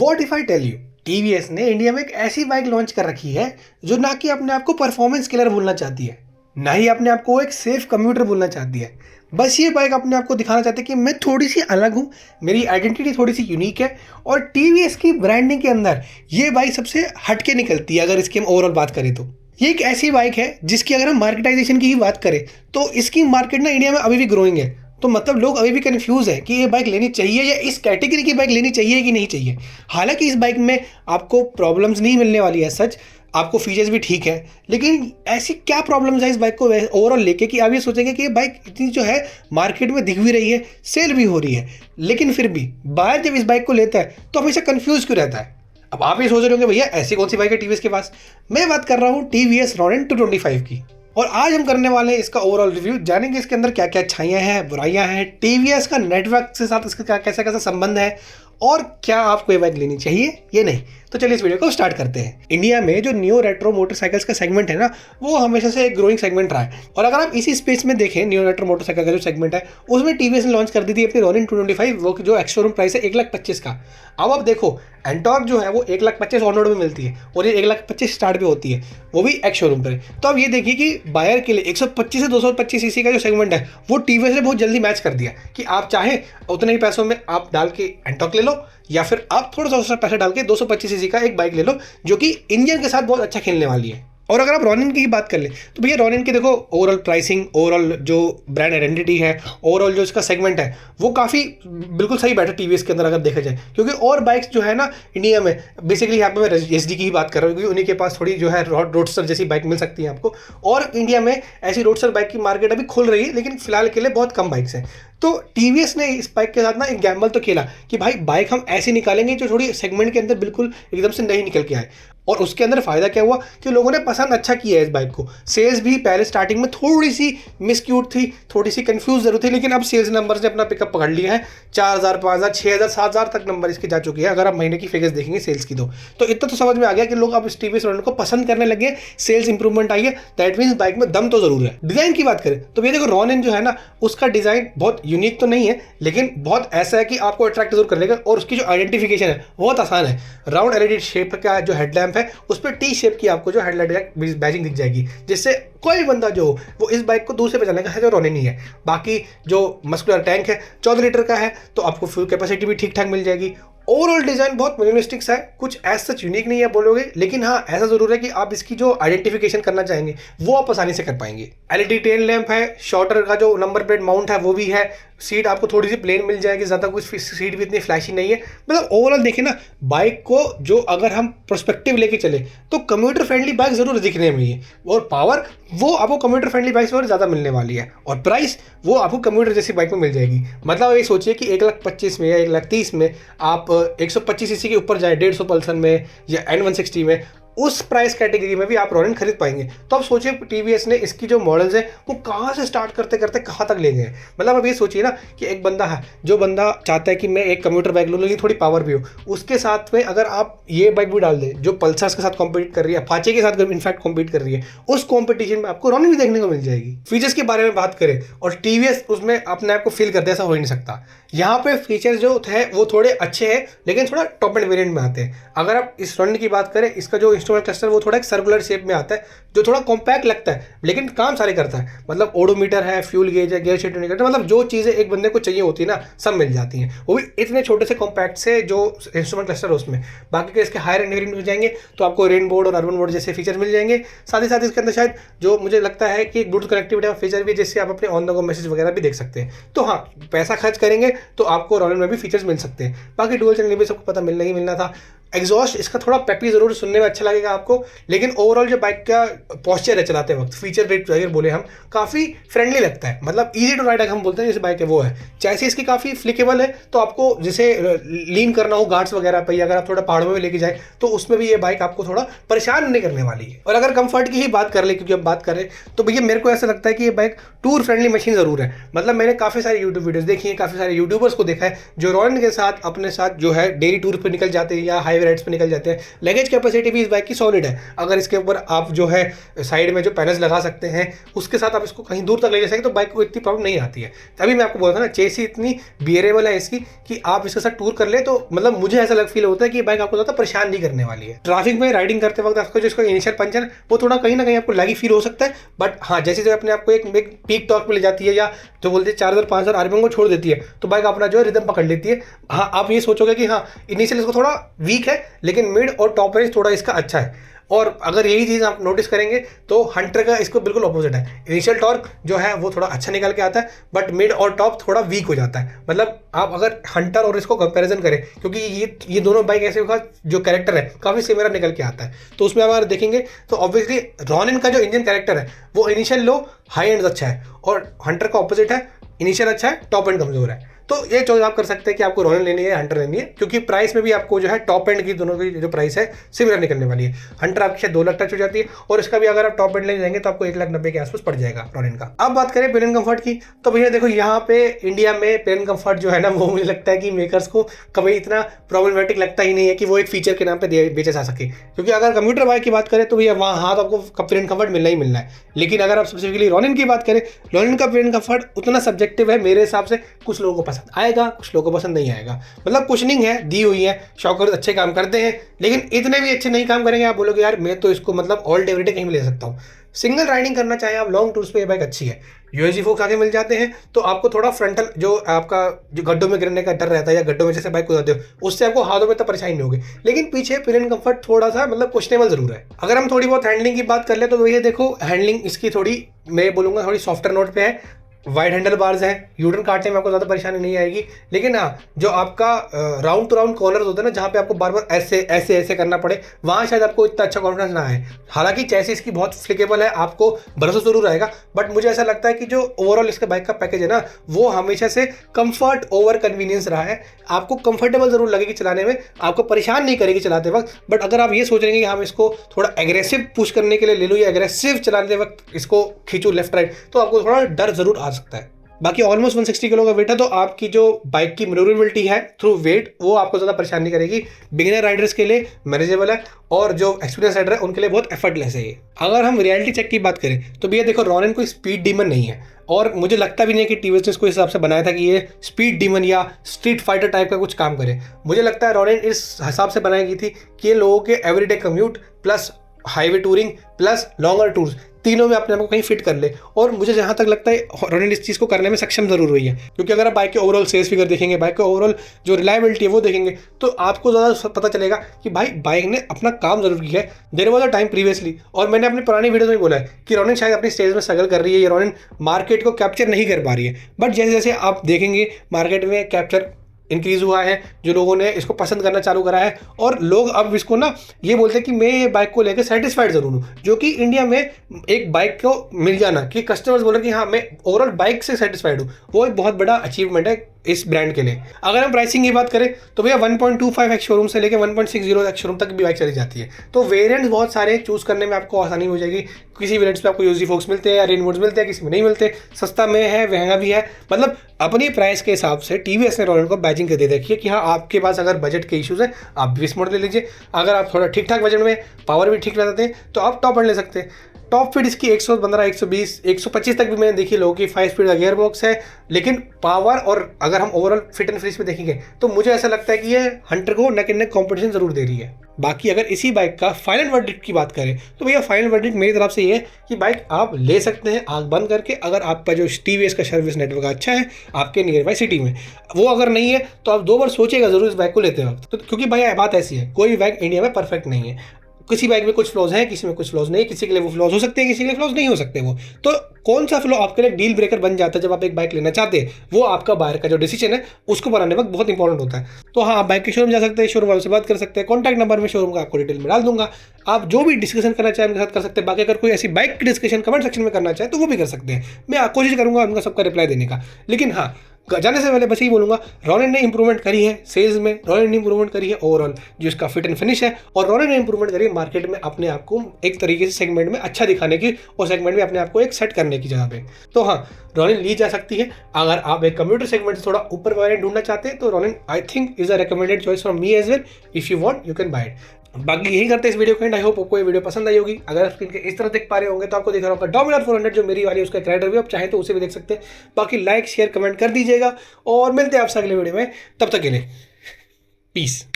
What if I tell you, TVS ने India में एक ऐसी बाइक लॉन्च कर रखी है जो ना कि अपने आप को परफॉर्मेंस किलर बोलना चाहती है, ना ही अपने आप को एक सेफ कम्यूटर बोलना चाहती है। बस ये बाइक अपने आप को दिखाना चाहती है कि मैं थोड़ी सी अलग हूँ, मेरी आइडेंटिटी थोड़ी सी यूनिक है। और टीवीएस की ब्रांडिंग के अंदर ये बाइक सबसे हटके निकलती है। अगर इसकी हम ओवरऑल बात करें तो ये एक ऐसी बाइक है जिसकी अगर हम मार्केटाइजेशन की ही बात करें तो इसकी मार्केट ना इंडिया में अभी भी ग्रोइंग है। तो मतलब लोग अभी भी कंफ्यूज है कि ये बाइक लेनी चाहिए या इस कैटेगरी की बाइक लेनी चाहिए कि नहीं चाहिए। हालांकि इस बाइक में आपको प्रॉब्लम्स नहीं मिलने वाली है, सच आपको फीचर्स भी ठीक है, लेकिन ऐसी क्या प्रॉब्लम्स है इस बाइक को ओवरऑल लेके कि आप ये सोचेंगे कि ये बाइक इतनी जो है मार्केट में दिख भी रही है, सेल भी हो रही है, लेकिन फिर भी बायर जब इस बाइक को लेता है तो हमेशा कंफ्यूज क्यों रहता है। अब आप ये सोच रहे होंगे भैया ऐसी कौन सी बाइक है टीवीएस के पास। मैं बात कर रहा हूँ टीवीएस रॉनिन 225 की, और आज हम करने वाले हैं इसका ओवरऑल रिव्यू। जानेंगे इसके अंदर क्या क्या अच्छाइयाँ हैं, बुराइयाँ हैं, टीवीएस का नेटवर्क के साथ इसका कैसा कैसा संबंध है, और क्या आपको ये बाइक लेनी चाहिए ये नहीं। तो चलिए इस वीडियो को स्टार्ट करते हैं। इंडिया में जो नियो रेट्रो मोटरसाइकिल्स का सेगमेंट है ना, वो हमेशा से एक ग्रोइंग सेगमेंट रहा है। और अगर आप इसी स्पेस में देखें, नियो रेट्रो मोटरसाइकिल का जो सेगमेंट है उसमें टीवीएस ने लॉन्च कर दी थी अपनी रॉनिन 225, वो जो एक्स शोरूम प्राइस है 1,25,000 का। अब आप देखो एंटॉर्क जो है वो 1,25,000 ऑन रोड में मिलती है और ये 1,25,000 स्टार्ट पे होती है, वो भी एक्स शोरूम पर। तो अब ये देखिए कि बायर के लिए 125 से 225 सीसी का जो सेगमेंट है वो टीवीएस ने बहुत जल्दी मैच कर दिया कि आप चाहे उतने ही पैसों में आप डाल के एंटॉर्क ले लो, या फिर आप थोड़ा सा पैसा डाल के 225 सीसी का एक बाइक ले लो जो कि इंजन के साथ बहुत अच्छा खेलने वाली है। और अगर आप रॉनिन की ही बात कर ले तो भैया रॉनिन की देखो ओवरऑल प्राइसिंग, ओवरऑल जो ब्रांड आइडेंटिटी है, ओवरऑल जो इसका सेगमेंट है वो काफ़ी बिल्कुल सही बैठा टीवीएस के अंदर अगर देखा जाए। क्योंकि और बाइक्स जो है ना इंडिया में, बेसिकली यहाँ पे मैं एसडी की ही बात कर रहा हूँ क्योंकि उन्हीं के पास थोड़ी जो है रोडस्टर जैसी बाइक मिल सकती है आपको, और इंडिया में ऐसी रोडस्टर बाइक की मार्केट अभी खुल रही है, लेकिन फिलहाल के लिए बहुत कम बाइक्स हैं। तो टीवीएस ने इस बाइक के साथ ना एक गैम्बल तो खेला कि भाई बाइक हम ऐसी निकालेंगे जो थोड़ी सेगमेंट के अंदर बिल्कुल एकदम से नहीं निकल के आए। और उसके अंदर फ़ायदा क्या हुआ कि लोगों ने पसंद अच्छा किया है इस बाइक को। सेल्स भी पहले स्टार्टिंग में थोड़ी सी मिसक्यूट थी, थोड़ी सी कंफ्यूज जरूर थी, लेकिन अब सेल्स नंबर्स ने अपना पिकअप पकड़ लिया है। 4,000, 5,000, 6,000, 7,000 तक नंबर इसके जा चुके हैं अगर आप महीने की फिगर्स देखेंगे सेल्स की। तो इतना तो समझ में आ गया कि लोग अब इस टीवीएस रॉनिन को पसंद करने लगे, सेल्स इंप्रूवमेंट आई है, दैट मीन्स बाइक में दम तो जरूर है। डिज़ाइन की बात करें तो ये देखो रॉनिन जो है ना उसका डिज़ाइन बहुत यूनिक तो नहीं है, लेकिन बहुत ऐसा है कि आपको अट्रैक्ट जरूर कर लेगा। और उसकी जो आइडेंटिफिकेशन है बहुत आसान है। राउंड एलईडी शेप का जो हेडलैम्प है उस पर टी शेप की आपको जो हेडलाइट बैजिंग दिख जाएगी, जिससे कोई बंदा जो वो इस बाइक को दूर से पहचानेगा है जो रॉनिन ही है। बाकी जो मस्कुलर टैंक है 14 लीटर का है, तो आपको फ्यूल कैपेसिटी भी ठीक ठाक मिल जाएगी। ओवरऑल डिज़ाइन बहुत मिनिमलिस्टिक सा है, कुछ एज सच यूनिक नहीं है बोलोगे, लेकिन हाँ ऐसा जरूर है कि आप इसकी जो आइडेंटिफिकेशन करना चाहेंगे वो आप आसानी से कर पाएंगे। एलईडी टेल लैंप है, शॉर्टर का जो नंबर प्लेट माउंट है वो भी है, सीट आपको थोड़ी सी प्लेन मिल जाएगी, ज़्यादा कुछ सीट भी इतनी फ्लैशी नहीं है। मतलब ओवरऑल देखें ना बाइक को जो अगर हम प्रोस्पेक्टिव लेके चले तो कम्यूटर फ्रेंडली बाइक जरूर दिखने में है, और पावर वो आपको कम्यूटर फ्रेंडली बाइक में ज़्यादा मिलने वाली है, और प्राइस वो आपको कम्यूटर जैसी बाइक में मिल जाएगी। मतलब ये सोचिए कि 1,25,000 में या 1,30,000 में आप 125 सीसी के ऊपर जाए 150 पल्सन में या N160 में, उस प्राइस कैटेगरी में भी आप रॉनिन खरीद पाएंगे। तो अब सोचिए टीवीएस ने इसकी जो मॉडल्स हैं वो कहाँ से स्टार्ट करते करते कहाँ तक ले गए। मतलब अब ये सोचिए ना कि एक बंदा है जो बंदा चाहता है कि मैं एक कम्यूटर बाइक लूँ लेकिन थोड़ी पावर भी हो, उसके साथ में अगर आप ये बाइक भी डाल दें जो पल्सर्स के साथ कॉम्पीट कर रही है, अपाचे के साथ इनफैक्ट कॉम्पीट कर रही है, उस कॉम्पिटिशन में आपको रॉनिन भी देखने को मिल जाएगी। फीचर्स के बारे में बात करें और टीवीएस उसमें अपने आप को फील करते ऐसा हो ही नहीं सकता। यहाँ पे फीचर्स जो है वो थोड़े अच्छे हैं, लेकिन थोड़ा टॉप एंड वेरिएंट में आते हैं। अगर आप इस रॉनिन की बात करें, इसका जो इंस्ट्रूमेंट क्लस्टर वो थोड़ा एक सर्कुलर शेप में आता है, जो थोड़ा कॉम्पैक्ट लगता है लेकिन काम सारे करता है। मतलब ओडोमीटर है, फ्यूल गेज है, गियर शिफ्ट इंडिकेटर, मतलब जो चीज़ें एक बंदे को चाहिए होती है ना सब मिल जाती हैं, वो भी इतने छोटे से कॉम्पैक्ट से जो इंस्ट्रूमेंट क्लस्टर है उसमें। बाकी के इसके हायर एंड वेरिएंट में जाएंगे तो आपको रेन बोर्ड और अर्बन बोर्ड जैसे फीचर मिल जाएंगे। साथ ही साथ इसके अंदर शायद जो मुझे लगता है कि ब्लूटूथ कनेक्टिविटी का फीचर भी, जिससे आप अपने ऑन द गो मैसेज वगैरह भी देख सकते हैं। तो हाँ, पैसा खर्च करेंगे तो आपको रॉनिन में भी फीचर्स मिल सकते हैं। बाकी डुअल चैनल भी सबको पता मिलना ही मिलना था। एग्जॉस्ट इसका थोड़ा पेपी जरूर सुनने में अच्छा लगेगा आपको, लेकिन ओवरऑल जो बाइक का पोस्चर है चलाते वक्त, फीचर रेट अगर बोले हम, काफ़ी फ्रेंडली लगता है। मतलब इजी टू राइड हम बोलते हैं जैसे बाइक है वो है। चैसी इसकी काफ़ी फ्लिकेबल है, तो आपको जैसे लीन करना हो घाट्स वगैरह पर, या अगर आप थोड़ा पहाड़ों में लेके जाए तो उसमें भी ये बाइक आपको थोड़ा परेशान नहीं करने वाली है। और अगर कंफर्ट की ही बात कर ले, क्योंकि अब बात करें तो भैया मेरे को ऐसा लगता है कि ये बाइक टूर फ्रेंडली मशीन ज़रूर है। मतलब मैंने काफ़ी सारी यूट्यूब वीडियोस देखी हैं, काफ़ी सारे यूट्यूबर्स को देखा है जो रॉनिन के साथ अपने साथ जो है डेली टूर पर निकल जाते हैं या हाईवे राइड्स पर निकल जाते हैं। लगेज कैपेसिटी भी इस बाइक की सॉलिड है। अगर इसके ऊपर आप जो है साइड में जो पैनल्स लगा सकते हैं उसके साथ आप इसको कहीं दूर तक ले जा सकते तो बाइक को इतनी प्रॉब्लम नहीं आती है। तभी मैं आपको बोला था ना, चेसी इतनी बियरेबल है इसकी कि आप इसके साथ टूर कर ले तो मतलब मुझे ऐसा फील होता है कि बाइक आपको ज़्यादा परेशान नहीं करने वाली है। ट्रैफिक में राइडिंग करते वक्त आपको जो इसका इनिशियल पंच है वो थोड़ा कहीं ना कहीं आपको लैगी फील हो सकता है, बट हाँ जैसे जब अपने आपको एक पीक टॉर्क पे ले जाती है या जो बोलते हैं 4000-5000 आरपीएम को छोड़ देती है तो बाइक अपना जो है रिदम पकड़ लेती है। हाँ आप ये सोचोगे कि हाँ इनिशियल इसको थोड़ा वीक है लेकिन मिड और टॉप रेंज थोड़ा इसका अच्छा है। और अगर यही चीज़ आप नोटिस करेंगे तो हंटर का इसको बिल्कुल ऑपोजिट है। इनिशियल टॉर्क जो है वो थोड़ा अच्छा निकल के आता है बट मिड और टॉप थोड़ा वीक हो जाता है। मतलब आप अगर हंटर और इसको कंपैरिजन करें क्योंकि ये दोनों बाइक ऐसे का जो कैरेक्टर है काफ़ी सिमिलर निकल के आता है, तो उसमें अगर देखेंगे तो ऑब्वियसली रॉनिन का जो इंजन कैरेक्टर है वो इनिशियल लो हाई एंड अच्छा है और हंटर का ऑपोजिट है, इनिशियल अच्छा है टॉप एंड कमजोर है। तो ये चॉइस आप कर सकते हैं कि आपको रॉनिन लेनी है हंटर लेनी है, क्योंकि प्राइस में भी आपको जो है टॉप एंड की दोनों की जो प्राइस है सिमिलर निकलने वाली है। हंटर आपकी शायद 2 लाख टच हो जाती है और इसका भी अगर आप टॉप एंड ले जाएंगे तो आपको 1,90,000 के आसपास पड़ जाएगा रॉनिन का। अब बात करें पेन कंफर्ट की तो भैया देखो यहाँ पे इंडिया में पेन कंफर्ट जो है ना वो मुझे लगता है कि मेकर्स को कभी इतना प्रॉब्लमेटिक लगता ही नहीं है कि वो एक फीचर के नाम पे बेचा जा सके, क्योंकि अगर कंप्यूटर बाइक की बात करें तो भैया वहाँ हाँ तो आपको पेन कंफर्ट मिलना ही मिलना है। लेकिन अगर आप स्पेसिफिकली रॉनिन की बात करें, रॉनिन का पेन कंफर्ट उतना सब्जेक्टिव है मेरे हिसाब से। कुछ लोगों को पसंद आएगा, कुछ लोगों को पसंद नहीं आएगा। मतलब कुशनिंग है दी हुई है, शॉकर्स अच्छे काम करते हैं लेकिन इतने भी अच्छे नहीं काम करेंगे आप बोलोगे यार मैं तो इसको मतलब ऑल एवरीडे कहीं भी ले सकता हूँ। सिंगल राइडिंग करना चाहे आप लॉन्ग टूर्स पे ये बाइक अच्छी है। यूएसजी फोक्स आगे मिल जाते हैं तो आपको थोड़ा फ्रंटल जो आपका जो गड्ढों में गिरने का डर रहता है या गड्ढों में जैसे बाइक कुदाते हो उससे आपको हाथों में तो परेशानी नहीं होगी, लेकिन पीछे पिन कंफर्ट थोड़ा सा मतलब क्वेश्चनेबल जरूर है। अगर हम थोड़ी बहुत हैंडलिंग की बात कर ले तो भैया देखो हैंडलिंग इसकी थोड़ी मैं बोलूँगा थोड़ी सॉफ्टर नोट पे है। वाइड हैंडल बार्स हैं, यूटर्न काटने में आपको ज़्यादा परेशानी नहीं आएगी, लेकिन हाँ जो आपका राउंड टू राउंड कॉर्नर्स होते हैं ना जहाँ पे आपको बार बार ऐसे ऐसे ऐसे करना पड़े वहाँ शायद आपको इतना अच्छा कॉन्फिडेंस ना आए। हालांकि चैसिस इसकी बहुत फ्लिकेबल है, आपको भरोसा जरूर आएगा, बट मुझे ऐसा लगता है कि जो ओवरऑल इसके बाइक का पैकेज है ना वो हमेशा से कंफर्ट ओवर कन्वीनियंस रहा है। आपको कंफर्टेबल जरूर लगेगी चलाने में, आपको परेशान नहीं करेगी चलाते वक्त, बट अगर आप ये सोच रहे हैं कि हम इसको थोड़ा एग्रेसिव पुश करने के लिए ले लूँ या एग्रेसिव चलाते वक्त इसको खींचूँ लेफ्ट राइट तो आपको थोड़ा डर जरूर आ सकता है। बाकी ऑलमोस्ट 160 किलो का वेट है तो आपकी जो बाइक की मैन्यूवरेबिलिटी है थ्रू वेट वो आपको ज़्यादा परेशान नहीं करेगी। बिगिनर राइडर्स के लिए मैनेजेबल है और जो एक्सपीरियंस राइडर है उनके लिए बहुत एफर्टलेस है ये। अगर हम रियलिटी चेक की बात करें तो भैया देखो रॉनिन कोई स्पीड डीमन नहीं है और मुझे लगता भी नहीं कि टीवीएस ने इसको इस हिसाब से बनाया था कि ये स्पीड डीमन या स्ट्रीट फाइटर टाइप का कुछ काम करे। मुझे लगता है रॉनिन इस हिसाब से बनाई गई थी कि ये लोगों के everyday commute plus highway touring plus longer tours तीनों में अपने आप को कहीं फिट कर ले, और मुझे जहाँ तक लगता है रॉनिन इस चीज़ को करने में सक्षम जरूर हुई है। क्योंकि अगर आप बाइक के ओवरऑल सेल्स फिगर देखेंगे, बाइक के ओवरऑल जो रिलायबिलिटी है वो देखेंगे तो आपको ज़्यादा पता चलेगा कि भाई बाइक ने अपना काम जरूर किया है। There was a time previously, और मैंने अपनी पुरानी वीडियो में बोला है कि रॉनिन शायद अपनी स्टेज में स्ट्रगल कर रही है, ये रॉनिन मार्केट को कैप्चर नहीं कर पा रही है, बट जैसे जैसे आप देखेंगे मार्केट में कैप्चर इंक्रीज हुआ है, जो लोगों ने इसको पसंद करना चालू करा है और लोग अब इसको ना ये बोलते हैं कि मैं ये बाइक को लेकर सेटिस्फाइड जरूर हूँ। जो कि इंडिया में एक बाइक को मिल जाना कि कस्टमर्स बोल रहे हैं कि हाँ मैं ओवरऑल बाइक से सेटिस्फाइड हूँ, वो एक बहुत बड़ा अचीवमेंट है इस ब्रांड के लिए। अगर हम प्राइसिंग की बात करें तो भैया 1.25x शोरूम से लेकर 1.60x शोरूम तक भी बाइक चली जाती है, तो वेरिएंट्स बहुत सारे चूज़ करने में आपको आसानी हो जाएगी। किसी वेरिएंट्स पे आपको यूजी फोक्स मिलते हैं या रेन मोड्स मिलते हैं, किसी में नहीं मिलते, सस्ता में है महंगा भी है। मतलब अपनी प्राइस के हिसाब से टीवीएस ने रॉनिन को बैजिंग कर दे रखी है कि हाँ आपके पास अगर बजट के इशूज़ है आप भी इस मॉडल ले लीजिए, अगर आप थोड़ा ठीक ठाक बजट में पावर भी ठीक लगाते हैं तो आप टॉप एंड ले सकते हैं। टॉप स्पीड इसकी 115, 120, 125 तक भी मैंने देखी लोगों की 5 स्पीड का गियर बॉक्स है, लेकिन पावर और अगर हम ओवरऑल फिट एंड फिनिश में देखेंगे तो मुझे ऐसा लगता है कि ये हंटर को नेक एंड नेक कॉम्पिटिशन जरूर दे रही है। बाकी अगर इसी बाइक का फाइनल वर्डिक्ट की बात करें तो भैया फाइनल वर्डिक्ट मेरी तरफ से ये है कि बाइक आप ले सकते हैं आंख बंद करके, अगर आपका जो टीवीएस का सर्विस नेटवर्क अच्छा है आपके नियर बाई सिटी में। वो अगर नहीं है तो आप 2 बार सोचिएगा जरूर इस बाइक को लेते वक्त, तो क्योंकि भाई बात ऐसी है कोई बाइक इंडिया में परफेक्ट नहीं है, किसी बाइक में कुछ फ्लॉज हैं, किसी में कुछ फ्लॉज नहीं, किसी के लिए वो फ्लॉज हो सकते हैं, किसी के लिए फ्लॉज नहीं हो सकते। वो तो कौन सा फ्लॉ आपके लिए डील ब्रेकर बन जाता है जब आप एक बाइक लेना चाहते हैं, वो आपका बायर का जो डिसीजन है उसको बनाने वक्त बहुत इंपॉर्टेंट होता है। तो हाँ आप बाइक के शोरूम जा सकते हैं, शोरूम वालों से बात कर सकते हैं, कॉन्टैक्ट नंबर में शोरूम का आपको डिटेल में डाल दूंगा, आप जो भी डिस्कशन करना चाहें उनके साथ कर सकते हैं। बाकी अगर कोई ऐसी बाइक की डिस्कशन कमेंट सेक्शन में करना चाहे तो वो भी कर सकते हैं, मैं कोशिश करूंगा उनका सबका रिप्लाई देने का। लेकिन हाँ जाने से पहले बस यही बोलूँगा, रॉनिन ने इंप्रूवमेंट करी है सेल्स में, रॉनिन ने इंप्रूवमेंट करी है ओवरऑल जो इसका फिट एंड फिनिश है, और रॉनिन ने इंप्रूवमेंट करी है मार्केट में अपने आप को एक तरीके से सेगमेंट में अच्छा दिखाने की और सेगमेंट में अपने आप को एक सेट करने की जगह पे। तो हाँ, रॉनिन ली जा सकती है। अगर आप एक कंप्यूटर सेगमेंट से थोड़ा ऊपर वेरिएंट ढूंढना चाहते हैं तो Ronin I think is a recommended choice from me as well. If you want you can buy it. बाकी यही करते हैं इस वीडियो को एंड। आई होप आपको ये वीडियो पसंद आई होगी। अगर आप स्क्रीन के इस तरह देख पा रहे होंगे तो आपको दिख रहा होगा डोमिनार 400 जो मेरी वाली उसका एक राइडर भी, आप चाहें तो उसे भी देख सकते हैं। बाकी लाइक शेयर कमेंट कर दीजिएगा और मिलते हैं आपसे अगले वीडियो में। तब तक के लिए पीस।